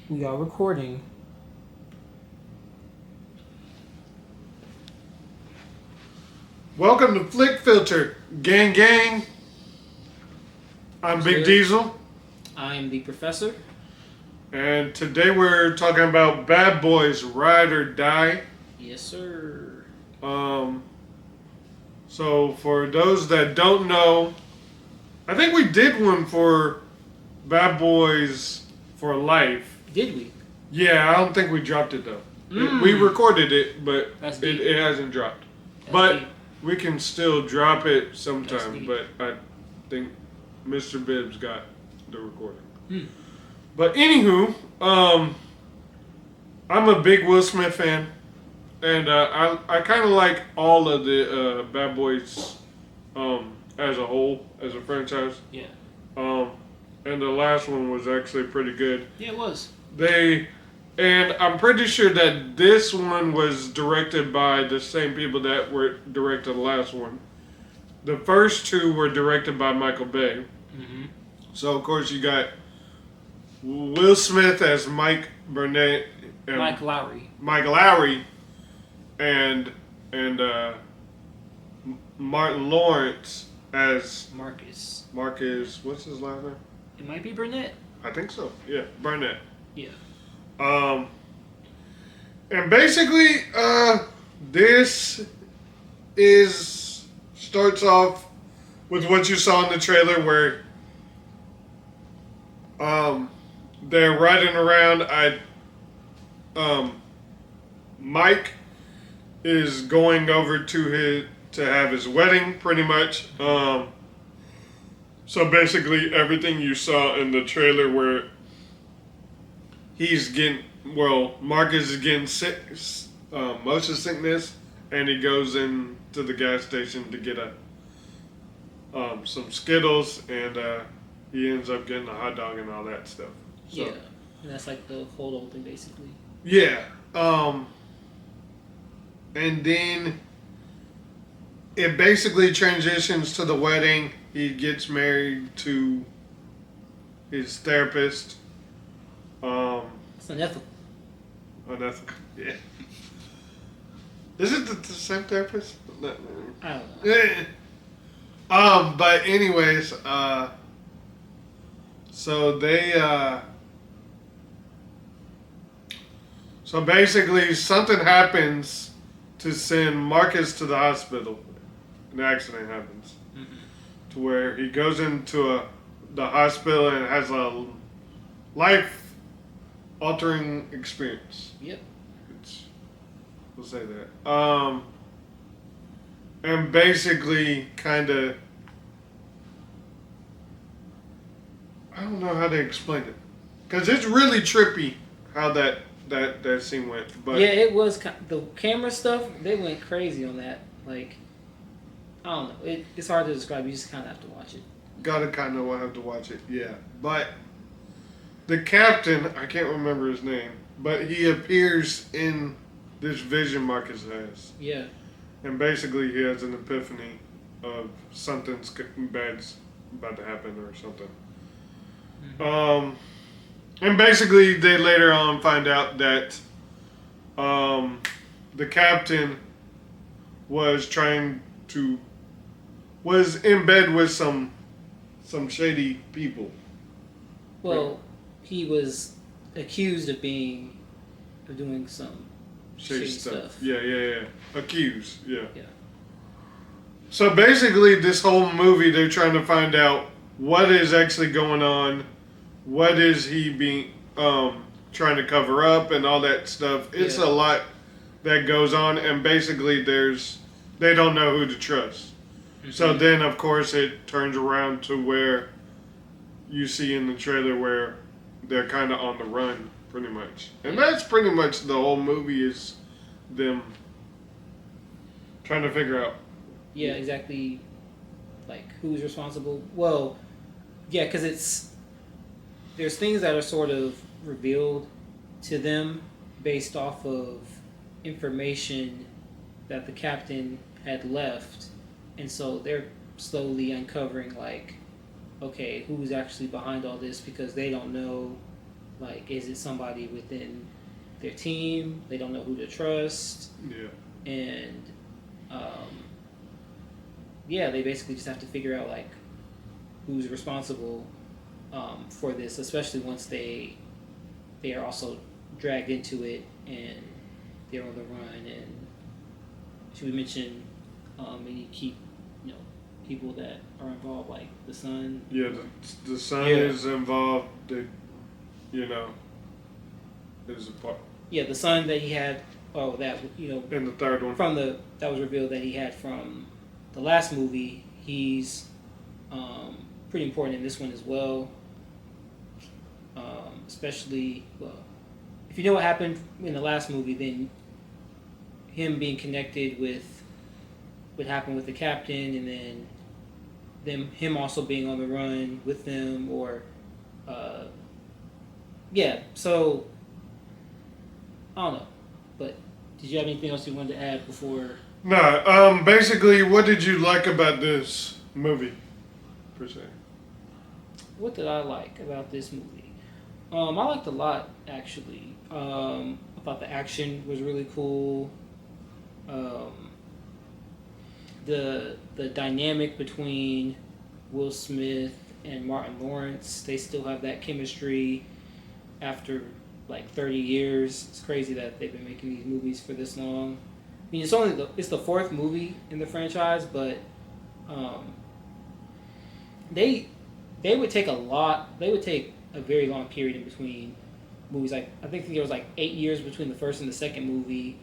We are recording. Welcome to Flick Filter, gang gang. I'm Big Good. Diesel, I am the professor. and today we're talking about Bad Boys Ride or Die. Yes, sir. Um, so for those that don't know, I think we did one for Bad Boys for Life. Did we? Yeah, I don't think we dropped it though. We recorded it, but That's it, deep. it hasn't dropped. That's But deep. we can still drop it That's sometime. deep. But I think Mr. Bibbs got the recording. Hmm. But anywho, I'm a big Will Smith fan, and I kind of like all of the Bad Boys as a whole, as a franchise. Yeah. And the last one was actually pretty good. Yeah, it was. And I'm pretty sure that this one was directed by the same people that were directed the last one. The first two were directed by Michael Bay. Mm-hmm. So of course you got Will Smith as Mike Burnett, and Mike Lowery. Mike Lowery, and Martin Lawrence as Marcus. Marcus. What's his last name? It might be Burnett. I think so. Yeah, Burnett. Yeah. And basically, this starts off with what you saw in the trailer, where they're riding around. Mike is going over to have his wedding, pretty much. So basically, everything you saw in the trailer, where Marcus is getting sick, motion sickness, and he goes into the gas station to get some Skittles, and he ends up getting a hot dog and all that stuff. So, Yeah. And that's like the whole old thing, basically. yeah. And then it basically transitions to the wedding. He gets married to his therapist. It's unethical. Unethical. Yeah. Is it the same therapist? I don't know. But anyways, so so basically something happens to send Marcus to the hospital. An accident happens. Mm-hmm. To where he goes into the hospital and has a life-altering experience. Yep. We'll say that. And basically, kind of, I don't know how to explain it, because it's really trippy how that scene went. But Yeah, it was. The camera stuff, they went crazy on that. Like, I don't know. It's hard to describe. You just kind of have to watch it. gotta kind of have to watch it. Yeah, but the captain, I can't remember his name, but he appears in this vision Marcus has. Yeah. And basically, he has an epiphany of something's bad's about to happen or something. Mm-hmm. And basically, they later on find out that the captain was was in bed with some shady people. Well, he was accused of doing some shady stuff. Yeah. Accused. Yeah. Yeah. So basically, this whole movie, they're trying to find out what is actually going on, what is he being trying to cover up, and all that stuff. It's Yeah. a lot that goes on, and basically, they don't know who to trust. Mm-hmm. So then, of course, it turns around to where you see in the trailer where they're kind of on the run, pretty much, and that's pretty much the whole movie is them trying to figure out. Yeah, exactly. Like who's responsible? Well, yeah, because there's things that are sort of revealed to them based off of information that the captain had left, and so they're slowly uncovering like, okay, who's actually behind all this because they don't know Like, is it somebody within their team? They don't know who to trust, Yeah. and yeah, they basically just have to figure out like who's responsible for this, especially once they are also dragged into it and they're on the run. And should we mention any key, people that are involved, like the son? Yeah, the son Yeah. is involved. Is a part Yeah, the son that he had. Oh, that in the third one. that was revealed that he had from the last movie. He's pretty important in this one as well. Especially, well, if you know what happened in the last movie, then him being connected with what happened with the captain, and then him also being on the run with them, or yeah. So I don't know, but did you have anything else you wanted to add before? No. Basically, what did you like about this movie, per se? What did I like about this movie? I liked a lot, actually. I thought the action was really cool. The dynamic between Will Smith and Martin Lawrence, they still have that chemistry after like 30 years. It's crazy that they've been making these movies for this long. I mean, it's the fourth movie in the franchise, but they would take a very long period in between movies. Like, I think there was like 8 years between the first and the second movie,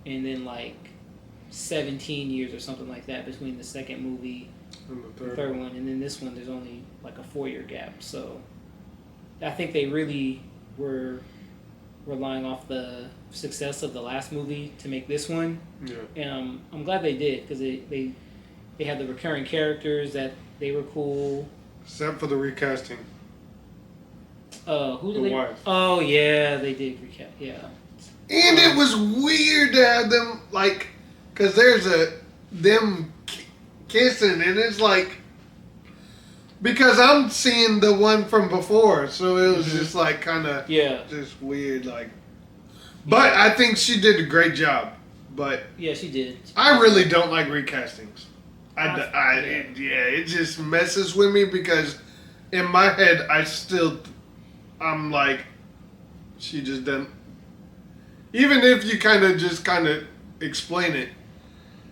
and then like 17 years or something like that between the second movie And the third one, and then this one there's only like a 4-year gap. So I think they really were relying off the success of the last movie to make this one. Yeah. And I'm glad they did, because they had the recurring characters that they were cool. Except for the recasting. Who did The they? wife. Oh yeah, they did recap. Yeah. And it was weird to have them, like, because there's them kissing, and it's like, because I'm seeing the one from before, so it was just like kind of just weird, like. But I think she did a great job. But yeah, she did. I really don't like recastings. It just messes with me, because in my head I'm like, she just didn't. Even if you kind of explain it,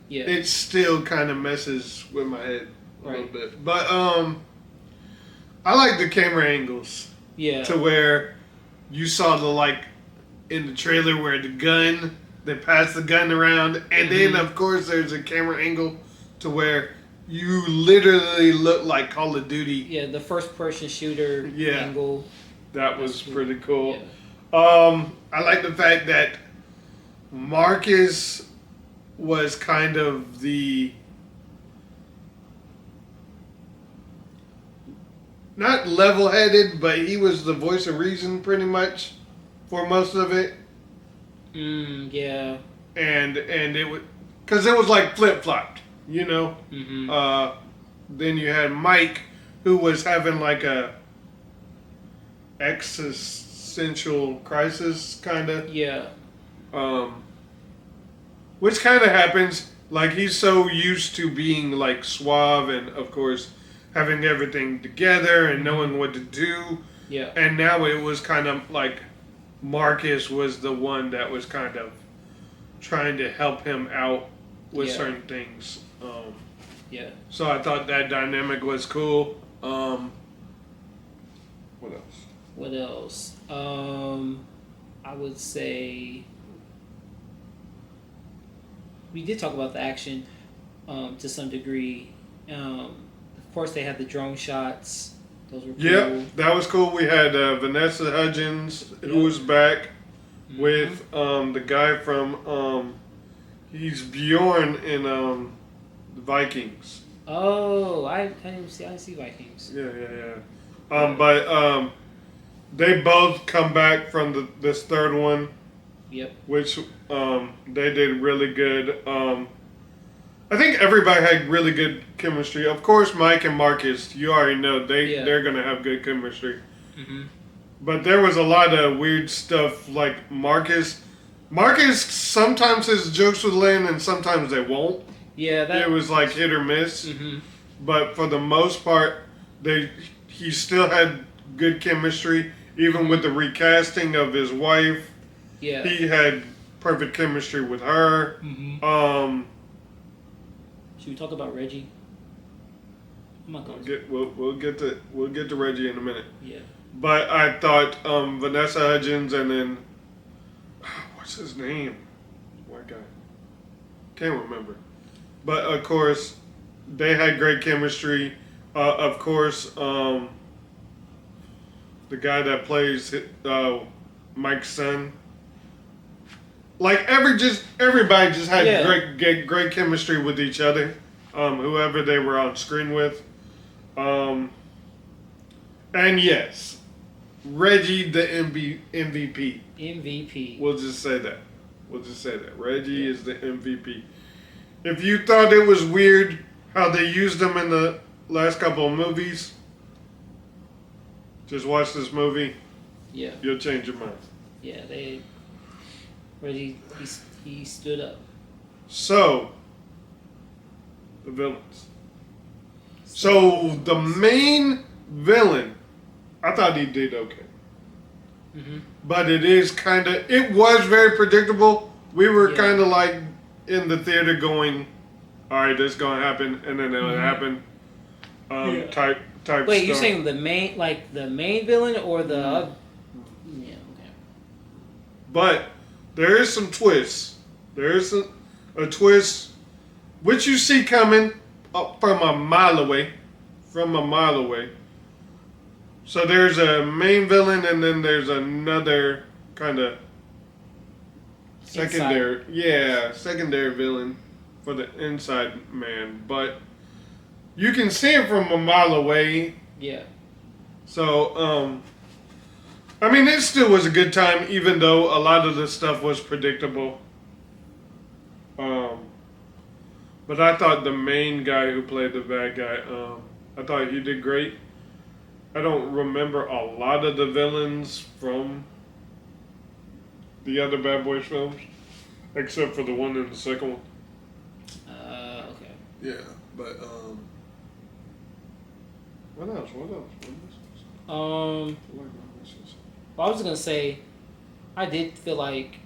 it still kind of messes with my head a little bit. But I like the camera angles. Yeah. To where you saw in the trailer where they pass the gun around, and then of course there's a camera angle to where you literally look like Call of Duty. Yeah, the first person shooter angle. That was pretty cool. Yeah. I like the fact that Marcus was kind of the, not level-headed, but he was the voice of reason pretty much for most of it. Yeah. And it was, because it was like flip-flopped, Mm-hmm. Then you had Mike, who was having like a existential crisis, kind of. Yeah. Which kind of happens. Like, he's so used to being like suave and, of course, having everything together and knowing what to do. Yeah. And now it was kind of like Marcus was the one that was kind of trying to help him out with certain things. Yeah. So I thought that dynamic was cool. What else? What else? I would say we did talk about the action to some degree. Of course, they had the drone shots. Those were cool. Yep, that was cool. We had Vanessa Hudgens, who was back with the guy from he's Bjorn in the Vikings. Oh, I didn't see Vikings. Yeah. But they both come back from this third one. Yep. Which they did really good. I think everybody had really good chemistry. Of course, Mike and Marcus, you already know they're gonna have good chemistry. Mm-hmm. But there was a lot of weird stuff like Marcus. Marcus, sometimes his jokes would land and sometimes they won't. Yeah, that It was like hit or miss. Mm-hmm. But for the most part, he still had good chemistry. Even with the recasting of his wife, Yeah. he had perfect chemistry with her. Mm-hmm. Should we talk about Reggie? I'm not going We'll get to Reggie in a minute. Yeah. But I thought Vanessa Hudgens and then what's his name? White guy. Can't remember. But of course, they had great chemistry. Of course, the guy that plays Mike's son. Like everybody just had great chemistry with each other. Whoever they were on screen with. And yes, Reggie the MVP. MVP. We'll just say that. Reggie is the MVP. If you thought it was weird how they used him in the last couple of movies, just watch this movie. Yeah. You'll change your mind. Yeah, Reggie, he stood up. So, the villains. So, the main villain, I thought he did okay. Mm-hmm. But it was very predictable. We were kind of like in the theater going, all right, this is going to happen, and then it'll happen. Type Wait, stuff. you're saying the main villain or the... Yeah, okay. But there is some twists. There is a twist, which you see coming up from a mile away. So there's a main villain, and then there's another kind of secondary villain for the inside man. But you can see him from a mile away. Yeah. So, I mean, it still was a good time, even though a lot of the stuff was predictable. But I thought the main guy who played the bad guy, I thought he did great. I don't remember a lot of the villains from the other Bad Boys films, except for the one in the second one. Okay. Yeah, but what else? Well, I was gonna say, I did feel like,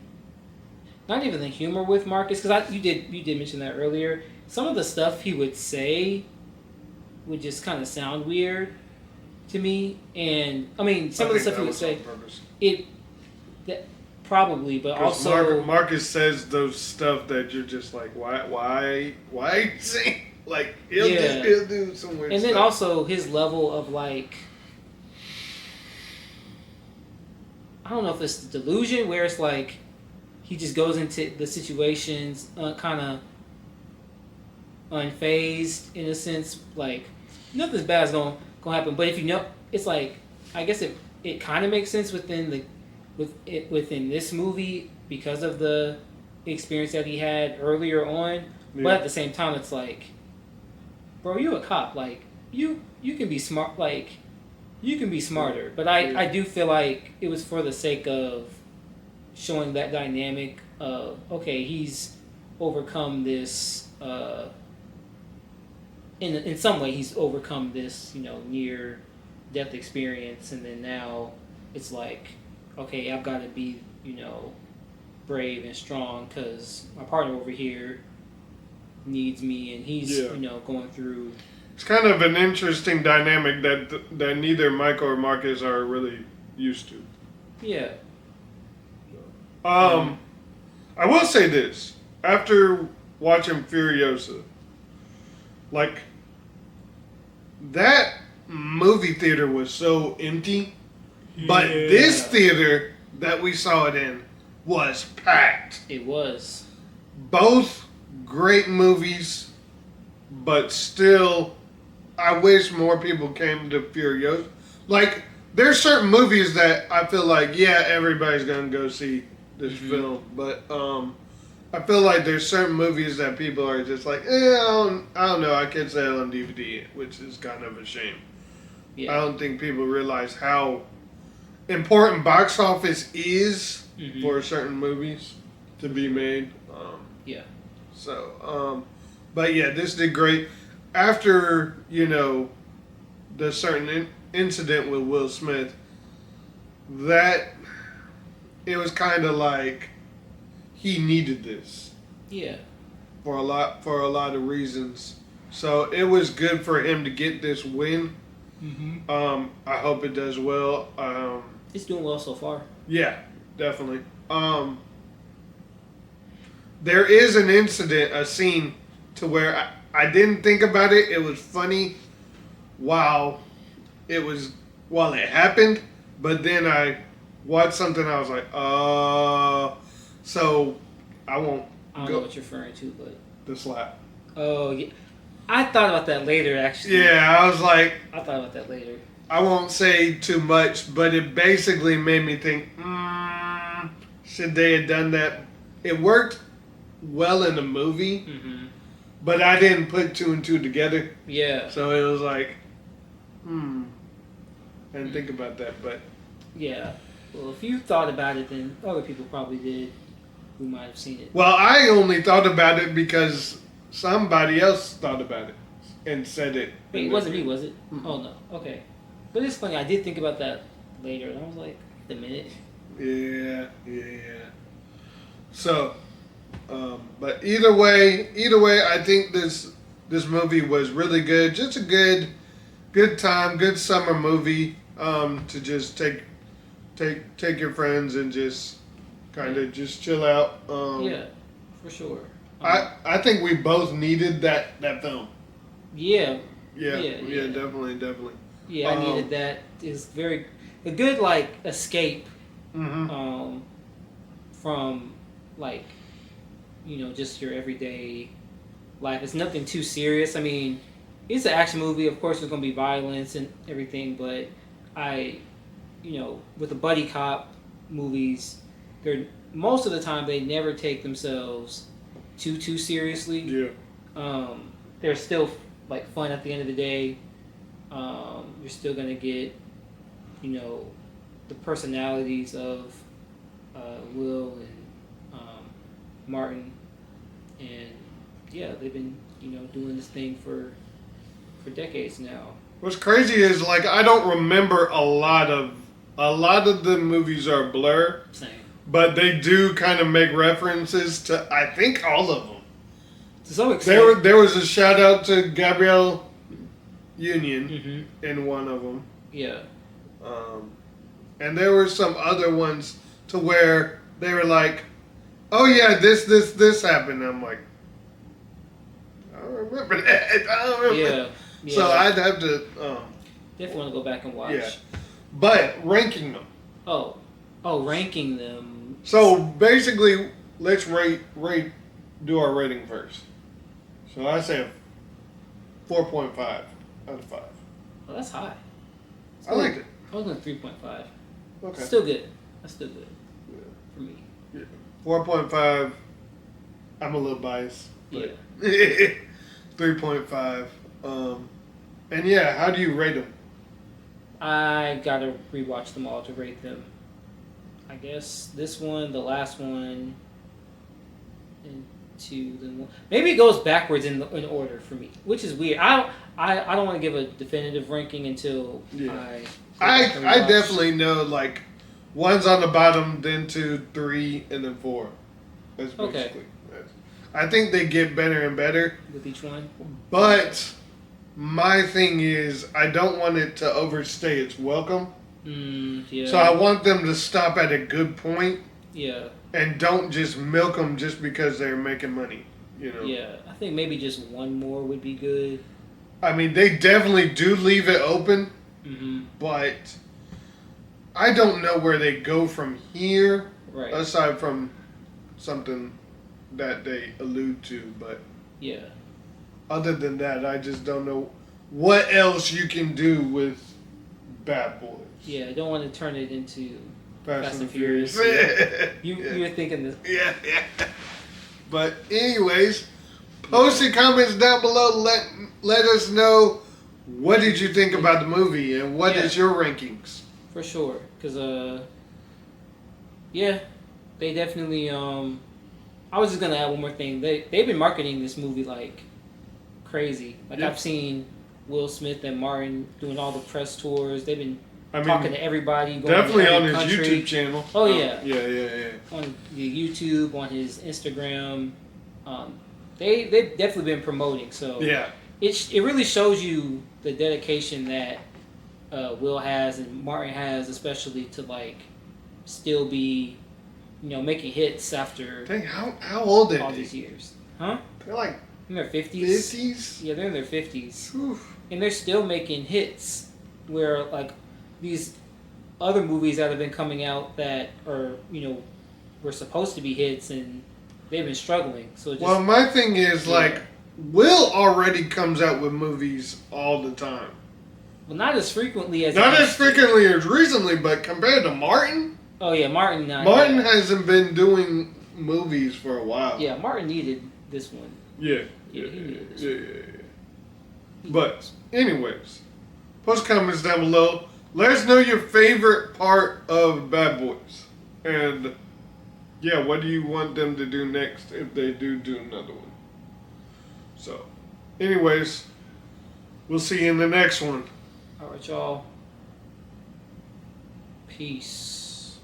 not even the humor with Marcus, because you did mention that earlier. Some of the stuff he would say would just kind of sound weird to me, and I mean, some of the stuff he would say, probably, but also Marcus says those stuff that you're just like, why say like he'll do some weird and stuff. then also his level of like, I don't know if it's the delusion where it's like he just goes into the situations kind of unfazed in a sense, like nothing bad is gonna happen. But if you know, it's like, I guess it kind of makes sense within this movie because of the experience that he had earlier on. Yeah. But at the same time, it's like, bro, you a cop, like you can be smart, like you can be smarter. But I do feel like it was for the sake of showing that dynamic of, okay, he's overcome this. In some way, he's overcome this, near death experience, and then now it's like, okay, I've got to be, brave and strong because my partner over here needs me, and he's, going through. It's kind of an interesting dynamic that neither Michael or Marcus are really used to. Yeah. I will say this. After watching Furiosa, like, that movie theater was so empty, but this theater that we saw it in was packed. It was. Both great movies, but still, I wish more people came to Furiosa. Like, there's certain movies that I feel like, everybody's going to go see this film, but I feel like there's certain movies that people are just like, I don't know, I can't say it on DVD, which is kind of a shame. Yeah. I don't think people realize how important box office is Mm-hmm. for certain movies to be made. Yeah. So, but yeah, this did great. After, the certain incident with Will Smith, that it was kind of like he needed this Yeah. for a lot of reasons. So it was good for him to get this win. Mm-hmm. I hope it does well. It's doing well so far. Yeah, definitely. There is an incident, a scene, to where I didn't think about it. It was funny while it happened, but then I watched something. I was like, so I won't I don't know what you're referring to, but the slap. oh yeah, I thought about that later. Actually, Yeah, I was like, I thought about that later. I won't say too much, but it basically made me think, should they have done that? It worked well in the movie, Mm-hmm. but I didn't put two and two together. Yeah. So it was like, I didn't think about that, but Yeah. Well, if you thought about it, then other people probably did who might have seen it. well, I only thought about it because somebody else thought about it and said it. Wait, it wasn't me, was it? Oh no. Okay. But it's funny. I did think about that later, and I was like, wait a minute. Yeah. So, but either way, I think this movie was really good. Just a good time, good summer movie. To just take your friends and just kind of just chill out. Yeah, for sure. I think we both needed that film. Yeah. Yeah, definitely. Yeah, I needed that. It's a good like escape Mm-hmm. from like just your everyday life. It's nothing too serious. I mean, it's an action movie. Of course, there's gonna be violence and everything, but with the buddy cop movies, they're most of the time they never take themselves too seriously. Yeah. They're still like fun at the end of the day. You're still gonna get the personalities of Will and Martin, and yeah, they've been doing this thing for decades now. What's crazy is like I don't remember a lot of the movies are blur, Same. but they do kind of make references to I think all of them. To some extent. There was a shout out to Gabrielle Union Mm-hmm. in one of them. Yeah. And there were some other ones to where they were like, "Oh yeah, this happened." And I'm like, I don't remember that. I don't remember. Yeah. So I'd have to definitely want to go back and watch. Yeah. But ranking them. Oh, ranking them. So basically, let's do our rating first. So I say 4.5 out of 5. Oh, that's high. I liked it. I was going 3.5. Okay. Still good. That's still good for me. Yeah. 4.5. I'm a little biased. But Yeah. 3.5. And yeah, how do you rate them? I gotta rewatch them all to rate them. I guess this one, the last one, and 2, then 1. Maybe it goes backwards in order for me, which is weird. I don't want to give a definitive ranking until I definitely know like 1's on the bottom, then 2, 3, and then 4. That's basically. Okay. I think they get better and better with each one. But my thing is, I don't want it to overstay its welcome. Yeah. So I want them to stop at a good point. Yeah. And don't just milk them just because they're making money. Yeah, I think maybe just one more would be good. I mean, they definitely do leave it open, but I don't know where they go from here. Right. Aside from something that they allude to, but yeah. Other than that, I just don't know what else you can do with Bad Boys. Yeah, I don't want to turn it into Fast and Furious. Furious. You're thinking this. Yeah. But anyways, post your comments down below. Let us know what did you think about the movie and what is your rankings. for sure. Cause yeah, they definitely I was just gonna add one more thing. They've been marketing this movie like crazy. Like Yep. I've seen Will Smith and Martin doing all the press tours. They've been I mean, talking to everybody. Going definitely to on every his country. YouTube channel. Oh yeah. Yeah. On the YouTube, on his Instagram. They've definitely been promoting. So Yeah. it really shows you the dedication that Will has and Martin has, especially to like still be, making hits after Dang, how old are all they? these years. Huh? They're like In their 50s. 50s? Yeah, they're in their 50s. Oof. And they're still making hits where like these other movies that have been coming out that are, were supposed to be hits and they've been struggling. So just, Well, my thing is, Yeah. like, Will already comes out with movies all the time. well, not as frequently as Not he as used to. frequently as recently, but compared to Martin, Oh yeah, Martin. Martin yeah. hasn't been doing movies for a while. Yeah, Martin needed this one. Yeah. Yeah, he needed this Yeah. But, anyways, post comments down below. Let us know your favorite part of Bad Boys. And, yeah, what do you want them to do next if they do another one? So, anyways, we'll see you in the next one. All right, y'all. Peace.